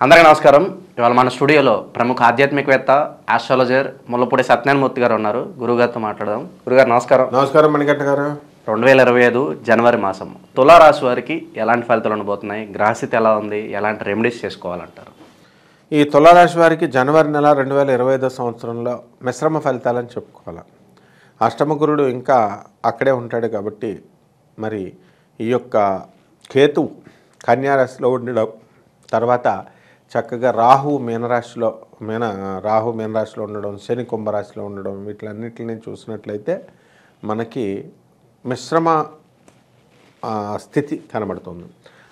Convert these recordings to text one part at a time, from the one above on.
అందరికీ నమస్కారం. ఇవాళ మన స్టూడియోలో ప్రముఖ ఆధ్యాత్మికవేత్త ఆస్ట్రాలజర్ ముల్లపూడి సత్యనారాయణమూర్తి గారు ఉన్నారు. గురుగారితో మాట్లాడదాం. గురుగారు నమస్కారం. నమస్కారం మణికంఠ గారు. 2025 జనవరి మాసం తులారాశి వారికి ఎలాంటి ఫలితాలు ఉండబోతున్నాయి? గ్రహస్థితి ఎలా ఉంది? ఎలాంటి రెమెడీస్ చేసుకోవాలంటారు? ఈ తులారాశి వారికి జనవరి నెల 2025 సంవత్సరంలో మిశ్రమ ఫలితాలని చెప్పుకోవాలి. అష్టమ గురుడు ఇంకా అక్కడే ఉంటాడు కాబట్టి మరి ఈ యొక్క కేతు కన్యారాశిలో ఉండడం, తర్వాత చక్కగా రాహు మీనరాశిలో ఉండడం, శని కుంభరాశిలో ఉండడం, వీటిలన్నిటిని చూసినట్లయితే మనకి మిశ్రమ స్థితి కనబడుతుంది.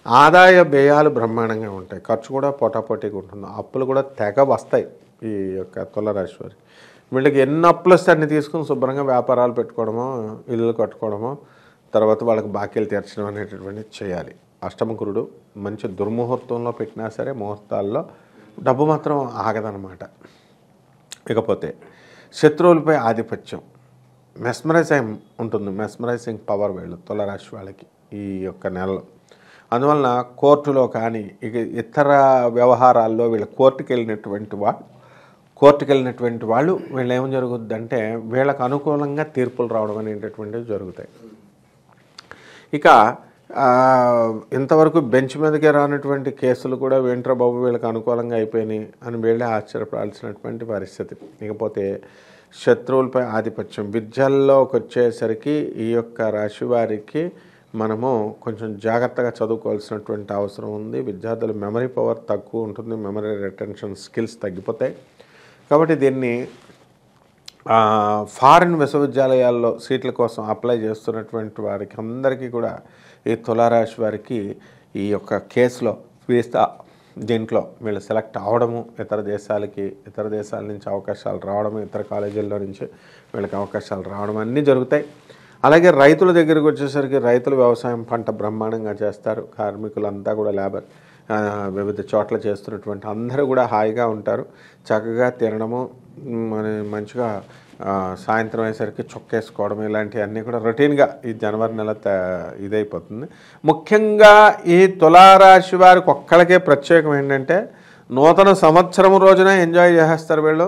ఆదాయ వ్యయాలు బ్రహ్మాండంగా ఉంటాయి, ఖర్చు కూడా పోటాపోటీగా ఉంటుంది, అప్పులు కూడా తెగ వస్తాయి. ఈ యొక్క తులారాశి వారికి వీళ్ళకి ఎన్ని అప్పులు వస్తే అన్ని తీసుకుని శుభ్రంగా వ్యాపారాలు పెట్టుకోవడమో, ఇల్లు కట్టుకోవడమో, తర్వాత వాళ్ళకి బాకీలు తీర్చడం అనేటటువంటిది చేయాలి. అష్టమ గురుడు మంచి దుర్ముహూర్తంలో పెట్టినా సరే ముహూర్తాల్లో డబ్బు మాత్రం ఆగదనమాట. ఇకపోతే శత్రువులపై ఆధిపత్యం, మెస్మరైజింగ్ ఉంటుంది, మెస్మరైజింగ్ పవర్ వీళ్ళు తులారాశి వాళ్ళకి ఈ యొక్క నెలలో. అందువలన కోర్టులో కానీ ఇక ఇతర వ్యవహారాల్లో వీళ్ళు కోర్టుకు వెళ్ళినటువంటి వాళ్ళు వీళ్ళు ఏం జరుగుద్దంటే వీళ్ళకు అనుకూలంగా తీర్పులు రావడం అనేటటువంటివి జరుగుతాయి. ఇక ఇంతవరకు బెంచ్ మీదకే రానటువంటి కేసులు కూడా వెంట్రా బాబు వీళ్ళకి అనుకూలంగా అయిపోయినాయి అని వీళ్ళే ఆశ్చర్యపడాల్సినటువంటి పరిస్థితి. ఇకపోతే శత్రువులపై ఆధిపత్యం, విద్యల్లోకి వచ్చేసరికి ఈ యొక్క రాశి వారికి మనము కొంచెం జాగ్రత్తగా చదువుకోవాల్సినటువంటి అవసరం ఉంది. విద్యార్థుల మెమరీ పవర్ తక్కువ ఉంటుంది, మెమరీ రిటెన్షన్ స్కిల్స్ తగ్గిపోతాయి. కాబట్టి దీన్ని ఫారిన్ విశ్వవిద్యాలయాల్లో సీట్ల కోసం అప్లై చేస్తున్నటువంటి వారికి అందరికీ కూడా ఈ తులారాశి వారికి ఈ యొక్క కేసులో దీంట్లో వీళ్ళు సెలెక్ట్ అవడము, ఇతర దేశాల నుంచి అవకాశాలు రావడము, ఇతర కాలేజీల్లో నుంచి వీళ్ళకి అవకాశాలు రావడం అన్నీ జరుగుతాయి. అలాగే రైతుల దగ్గరికి వచ్చేసరికి రైతులు వ్యవసాయం పంట బ్రహ్మాండంగా చేస్తారు. కార్మికులంతా కూడా లేబర్ వివిధ చోట్ల చేస్తున్నటువంటి అందరూ కూడా హాయిగా ఉంటారు. చక్కగా తినడము, మంచిగా సాయంత్రం అయ్యేసరికి చొక్కేసుకోవడం, ఇలాంటివన్నీ కూడా రొటీన్గా ఈ జనవరి నెల ఇదైపోతుంది. ముఖ్యంగా ఈ తులారాశి వారికి ఒక్కళ్ళకే ప్రత్యేకం ఏంటంటే నూతన సంవత్సరం రోజున ఎంజాయ్ చేసేస్తారు వీళ్ళు.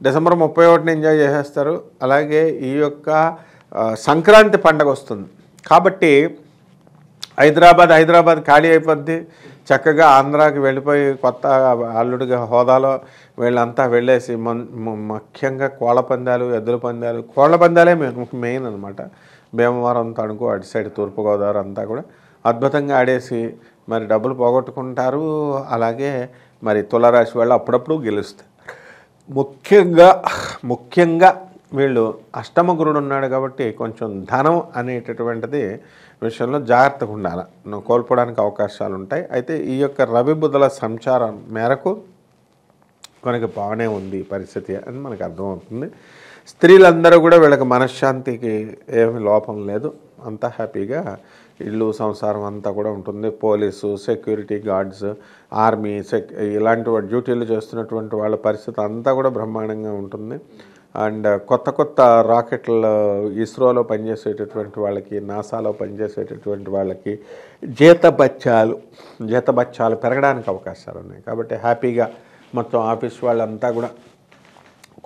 డిసెంబర్ 31న ఎంజాయ్ చేసేస్తారు. అలాగే ఈ యొక్క సంక్రాంతి పండగ వస్తుంది కాబట్టి హైదరాబాద్ ఖాళీ అయిపోద్ది. చక్కగా ఆంధ్రాకి వెళ్ళిపోయి కొత్త అల్లుడిగా హోదాలో వీళ్ళంతా వెళ్ళేసి ముఖ్యంగా కోళ్ళ పందాలు, ఎద్దుల పందాలు, కోళ్ళ పందాలే మెయిన్ అనమాట. భీమవరం, తణుకు, అటు సైడ్ తూర్పుగోదావరి అంతా కూడా అద్భుతంగా ఆడేసి మరి డబ్బులు పోగొట్టుకుంటారు. అలాగే మరి తులారాశి వాళ్ళు అప్పుడప్పుడు గెలుస్తారు. ముఖ్యంగా వీళ్ళు అష్టమ గురుడు ఉన్నాడు కాబట్టి కొంచెం ధనం అనేటటువంటిది విషయంలో జాగ్రత్తగా ఉండాలి, కోల్పోవడానికి అవకాశాలు ఉంటాయి. అయితే ఈ యొక్క రవి బుధుల సంచారం మేరకు మనకి బాగానే ఉంది పరిస్థితి అని మనకు అర్థమవుతుంది. స్త్రీలందరూ కూడా వీళ్ళకి మనశ్శాంతికి ఏమి లోపం లేదు, అంతా హ్యాపీగా ఇల్లు సంసారం అంతా కూడా ఉంటుంది. పోలీసు, సెక్యూరిటీ గార్డ్స్, ఆర్మీ, ఇలాంటి డ్యూటీలు చేస్తున్నటువంటి వాళ్ళ పరిస్థితి అంతా కూడా బ్రహ్మాండంగా ఉంటుంది. అండ్ కొత్త రాకెట్లు ఇస్రోలో పనిచేసేటటువంటి వాళ్ళకి, నాసాలో పనిచేసేటటువంటి వాళ్ళకి జీతభత్యాలు పెరగడానికి అవకాశాలు ఉన్నాయి. కాబట్టి హ్యాపీగా మొత్తం ఆఫీస్ వాళ్ళంతా కూడా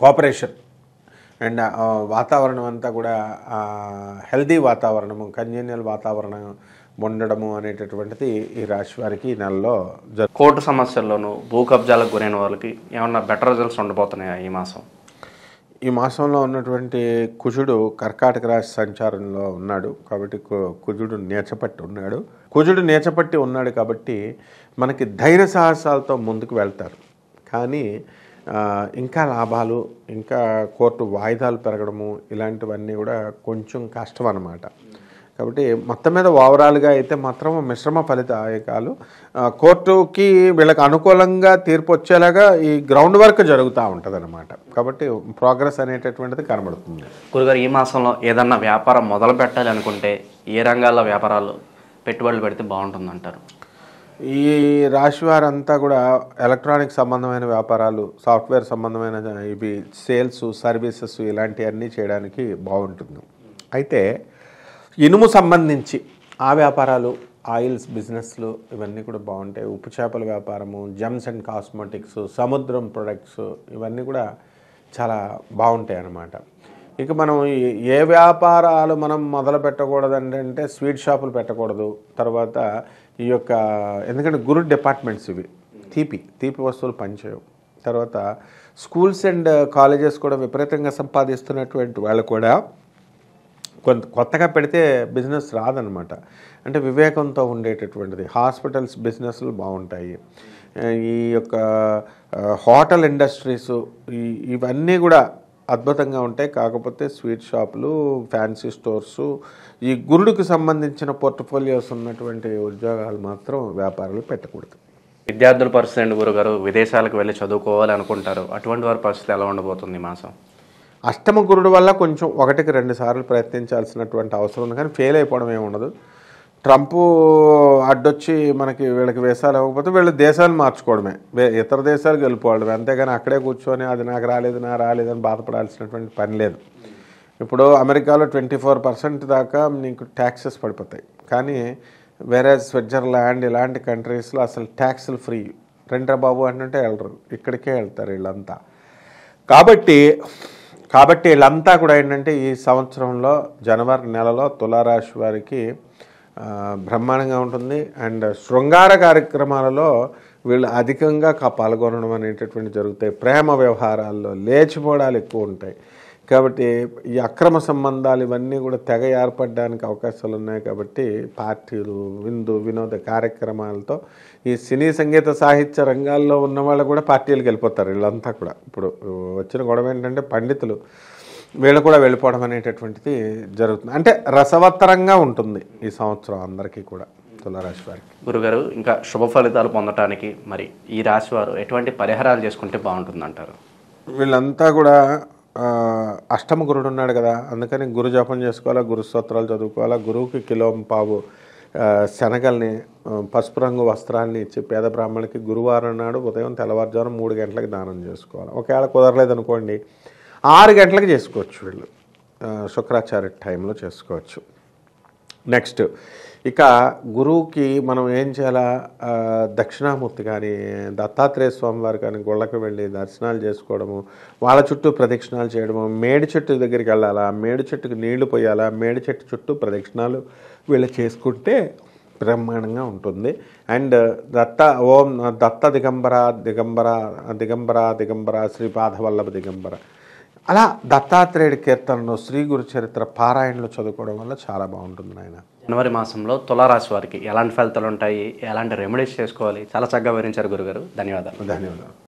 కోఆపరేషన్ అండ్ వాతావరణం అంతా కూడా హెల్దీ వాతావరణము, కంజెనియల్ వాతావరణం ఉండడము అనేటటువంటిది ఈ రాశి వారికి ఈ నెలలో కోర్టు సమస్యల్లోనూ భూ కబ్జాలకు గురైన వాళ్ళకి ఏమన్నా బెటర్ రిజల్ట్స్ ఉండబోతున్నాయా ఈ మాసం? ఈ మాసంలో ఉన్నటువంటి కుజుడు కర్కాటక రాశి సంచారంలో ఉన్నాడు కాబట్టి కుజుడు నేచపట్టి ఉన్నాడు కాబట్టి మనకి ధైర్య సాహసాలతో ముందుకు వెళ్తారు. కానీ ఇంకా లాభాలు, ఇంకా కోర్టు వాయిదాలు పెరగడము, ఇలాంటివన్నీ కూడా కొంచెం కష్టం అన్నమాట. కాబట్టి మొత్తం మీద ఓవరాల్గా అయితే మాత్రం మిశ్రమ ఫలితాలు. కోర్టుకి వీళ్ళకి అనుకూలంగా తీర్పు వచ్చేలాగా ఈ గ్రౌండ్ వర్క్ జరుగుతూ ఉంటుంది అన్నమాట. కాబట్టి ప్రోగ్రెస్ అనేటటువంటిది కనబడుతుంది. గురుగారు, ఈ మాసంలో ఏదన్నా వ్యాపారం మొదలు పెట్టాలి అనుకుంటే ఏ రంగాల్లో వ్యాపారాలు పెట్టుబడులు పెడితే బాగుంటుందంటారు? ఈ రాశి వారంతా కూడా ఎలక్ట్రానిక్ సంబంధమైన వ్యాపారాలు, సాఫ్ట్వేర్ సంబంధమైన ఇవి సేల్స్, సర్వీసెస్ ఇలాంటివన్నీ చేయడానికి బాగుంటుంది. అయితే ఇనుము సంబంధించి ఆ వ్యాపారాలు, ఆయిల్స్ బిజినెస్లు ఇవన్నీ కూడా బాగుంటాయి. ఉప్పు చేపల వ్యాపారము, జెమ్స్ అండ్ కాస్మెటిక్స్, సముద్రం ప్రొడక్ట్స్ ఇవన్నీ కూడా చాలా బాగుంటాయి అన్నమాట. ఇక మనం ఏ వ్యాపారాలు మనం మొదలు పెట్టకూడదంటే స్వీట్ షాపులు పెట్టకూడదు. తర్వాత ఈ యొక్క ఎందుకంటే గురు డిపార్ట్మెంట్స్ ఇవి, తీపి వస్తువులు పనిచేయవు. తర్వాత స్కూల్స్ అండ్ కాలేజెస్ కూడా విపరీతంగా సంపాదిస్తున్నటువంటి వాళ్ళు కూడా కొత్తగా పెడితే బిజినెస్ రాదనమాట. అంటే వివేకంతో ఉండేటటువంటిది. హాస్పిటల్స్ బిజినెస్లు బాగుంటాయి. ఈ యొక్క హోటల్ ఇండస్ట్రీస్ ఇవన్నీ కూడా అద్భుతంగా ఉంటాయి. కాకపోతే స్వీట్ షాపులు, ఫ్యాన్సీ స్టోర్సు, ఈ గురుడికి సంబంధించిన పోర్ట్ఫోలియోస్ ఉన్నటువంటి ఉద్యోగాలు మాత్రం వ్యాపారాలు పెట్టకూడదు. విద్యార్థుల పరిస్థితి అండి గురుగారు, విదేశాలకు వెళ్ళి చదువుకోవాలి అనుకుంటారు, అటువంటి వారి పరిస్థితి ఎలా ఉండబోతుంది ఈ మాసం? అష్టమ గురుడు వల్ల కొంచెం 1-2 సార్లు ప్రయత్నించాల్సినటువంటి అవసరం ఉంది, కానీ ఫెయిల్ అయిపోవడం ఏమి ఉండదు. ట్రంప్ అడ్డొచ్చి మనకి వీళ్ళకి వేసాలు ఇవ్వకపోతే వీళ్ళు దేశాలు మార్చుకోవడమే, ఇతర దేశాలకు వెళ్ళిపోవడమే, అంతేగాని అక్కడే కూర్చొని అది నాకు రాలేదని బాధపడాల్సినటువంటి పని లేదు. ఇప్పుడు అమెరికాలో 24% దాకా నీకు ట్యాక్సెస్ పడిపోతాయి, కానీ వేరే స్విట్జర్లాండ్ ఇలాంటి కంట్రీస్లో అసలు ట్యాక్సులు ఫ్రీ. రెండ్రా బాబు అంటే వెళ్ళరు, ఇక్కడికే వెళ్తారు వీళ్ళంతా. కాబట్టి వీళ్ళంతా కూడా ఏంటంటే ఈ సంవత్సరంలో జనవరి నెలలో తులారాశి వారికి బ్రహ్మాండంగా ఉంటుంది. అండ్ శృంగార కార్యక్రమాలలో వీళ్ళు అధికంగా పాల్గొనడం అనేటటువంటి జరుగుతాయి. ప్రేమ వ్యవహారాల్లో లేచిపోవడాలు ఎక్కువ ఉంటాయి. కాబట్టి ఈ అక్రమ సంబంధాలు ఇవన్నీ కూడా తెగ ఏర్పడడానికి అవకాశాలు ఉన్నాయి. కాబట్టి పార్టీలు, వినోద కార్యక్రమాలతో ఈ సినీ సంగీత సాహిత్య రంగాల్లో ఉన్న వాళ్ళు కూడా పార్టీలకు వెళ్ళిపోతారు. వీళ్ళంతా కూడా ఇప్పుడు వచ్చిన గొడవ ఏంటంటే పండితులు వీళ్ళు కూడా వెళ్ళిపోవడం అనేటటువంటిది జరుగుతుంది. అంటే రసవత్తరంగా ఉంటుంది ఈ సంవత్సరం అందరికీ కూడా తులారాశి వారికి. గురుగారు, ఇంకా శుభ ఫలితాలు పొందటానికి మరి ఈ రాశి వారు ఎటువంటి పరిహారాలు చేసుకుంటే బాగుంటుంది అంటారు? వీళ్ళంతా కూడా అష్టమ గురుడు ఉన్నాడు కదా, అందుకని గురు జపం చేసుకోవాలా, గురు స్తోత్రాలు చదువుకోవాలా. గురువుకి కిలోంపావు శనగల్ని, పసుపు రంగు వస్త్రాన్ని ఇచ్చి పేద బ్రాహ్మణులకి గురువారం నాడు ఉదయం తెల్లవారుజామున 3 గంటలకు దానం చేసుకోవాలి. ఒకవేళ కుదరలేదు అనుకోండి 6 గంటలకు చేసుకోవచ్చు. వీళ్ళు శుక్రాచార్య టైంలో చేసుకోవచ్చు. నెక్స్ట్ ఇక గురువుకి మనం ఏం చేయాలా, దక్షిణామూర్తి కానీ దత్తాత్రేయ స్వామి వారు కానీ గుళ్ళకు వెళ్ళి దర్శనాలు చేసుకోవడము, వాళ్ళ చుట్టూ ప్రదక్షిణాలు చేయడము, మేడి చెట్టు దగ్గరికి వెళ్ళాలా, మేడి చెట్టుకి నీళ్లు పోయాలా, మేడి చెట్టు చుట్టూ ప్రదక్షిణాలు వీళ్ళు చేసుకుంటే బ్రహ్మాండంగా ఉంటుంది. అండ్ ఓం దత్త దిగంబర దిగంబర దిగంబర దిగంబర శ్రీపాదవల్లభ దిగంబర, అలా దత్తాత్రేయుడి కీర్తనలు, శ్రీ గురు చరిత్ర పారాయణలు చదువుకోవడం వల్ల చాలా బాగుంటుంది నాయన. జనవరి మాసంలో తులారాశి వారికి ఎలాంటి ఫలితాలు ఉంటాయి, ఎలాంటి రెమెడీస్ చేసుకోవాలి, చాలా చక్కగా వివరించారు గురుగారు. ధన్యవాదాలు.